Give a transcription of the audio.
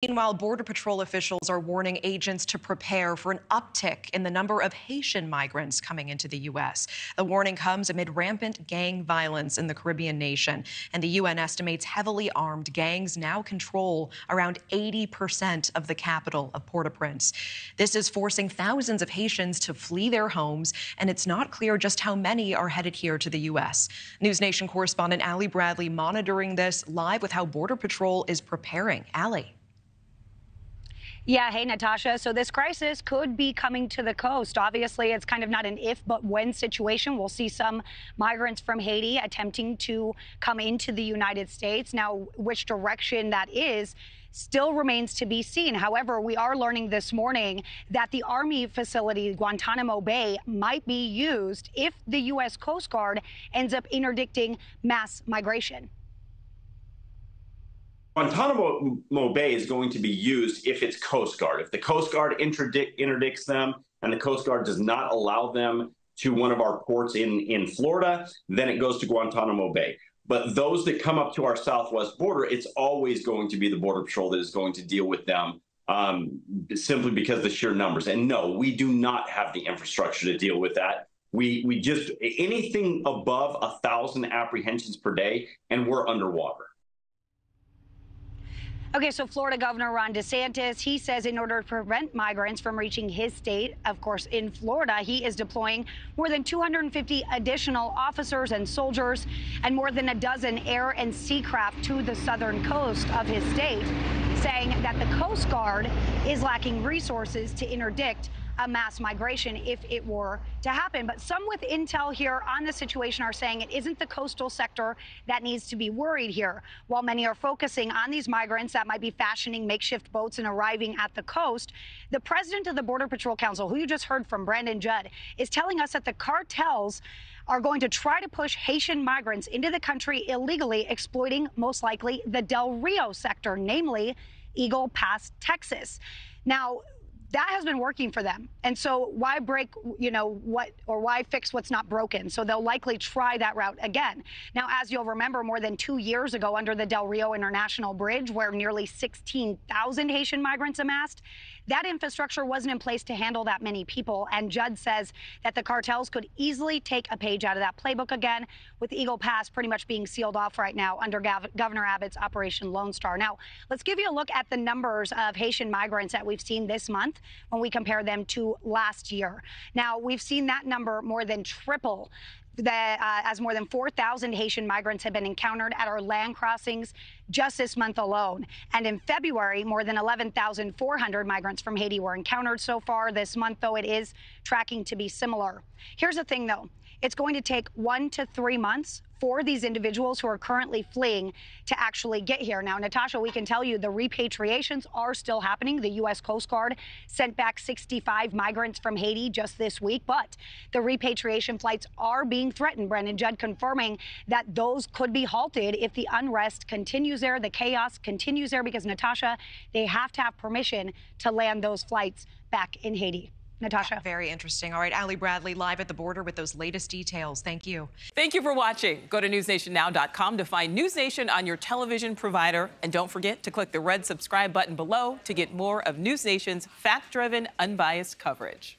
Meanwhile, Border Patrol officials are warning agents to prepare for an uptick in the number of Haitian migrants coming into the U.S. The warning comes amid rampant gang violence in the Caribbean nation, and the UN estimates heavily armed gangs now control around 80% of the capital of Port-au-Prince. This is forcing thousands of Haitians to flee their homes, and it's not clear just how many are headed here to the U.S. NewsNation correspondent Allie Bradley monitoring this live with how Border Patrol is preparing. Allie. Yeah, hey, Natasha. So this crisis could be coming to the coast. Obviously, it's kind of not an if but when situation. We'll see some migrants from Haiti attempting to come into the United States. Now, which direction that is still remains to be seen. However, we are learning this morning that the Army facility, Guantanamo Bay, might be used if the U.S. Coast Guard ends up interdicting mass migration. Guantanamo Bay is going to be used if it's Coast Guard. If the Coast Guard interdicts them and the Coast Guard does not allow them to one of our ports in Florida, then it goes to Guantanamo Bay. But those that come up to our southwest border, it's always going to be the Border Patrol that is going to deal with them simply because of the sheer numbers. And no, we do not have the infrastructure to deal with that. We just, anything above 1,000 apprehensions per day, and we're underwater. Okay, so Florida Governor Ron DeSantis, he says in order to prevent migrants from reaching his state, of course, in Florida, he is deploying more than 250 additional officers and soldiers and more than a dozen air and sea craft to the southern coast of his state, saying that the Coast Guard is lacking resources to interdict a mass migration if it were to happen. But some with intel here on the situation are saying it isn't the coastal sector that needs to be worried here. While many are focusing on these migrants that might be fashioning makeshift boats and arriving at the coast, the president of the Border Patrol Council, who you just heard from, Brandon Judd, is telling us that the cartels are going to try to push Haitian migrants into the country illegally, exploiting most likely the Del Rio sector, namely Eagle Pass, Texas. Now, that has been working for them. And so why break, why fix what's not broken? So they'll likely try that route again. Now, as you'll remember, more than 2 years ago under the Del Rio International Bridge, where nearly 16,000 Haitian migrants amassed, that infrastructure wasn't in place to handle that many people. And Judd says that the cartels could easily take a page out of that playbook again, with Eagle Pass pretty much being sealed off right now under Governor Abbott's Operation Lone Star. Now, let's give you a look at the numbers of Haitian migrants that we've seen this month when we compare them to last year. Now, we've seen that number more than triple. As more than 4,000 Haitian migrants have been encountered at our land crossings just this month alone. And in February, more than 11,400 migrants from Haiti were encountered so far this month, though it is tracking to be similar. Here's the thing, though. It's going to take 1 to 3 months for these individuals who are currently fleeing to actually get here. Now, Natasha, we can tell you the repatriations are still happening. The U.S. Coast Guard sent back 65 migrants from Haiti just this week, but the repatriation flights are being threatened. Brandon Judd confirming that those could be halted if the unrest continues there, the chaos continues there, because, Natasha, they have to have permission to land those flights back in Haiti. Natasha. Very interesting. All right, Allie Bradley live at the border with those latest details. Thank you. Thank you for watching. Go to newsnationnow.com to find News Nation on your television provider. And don't forget to click the red subscribe button below to get more of News Nation's fact-driven, unbiased coverage.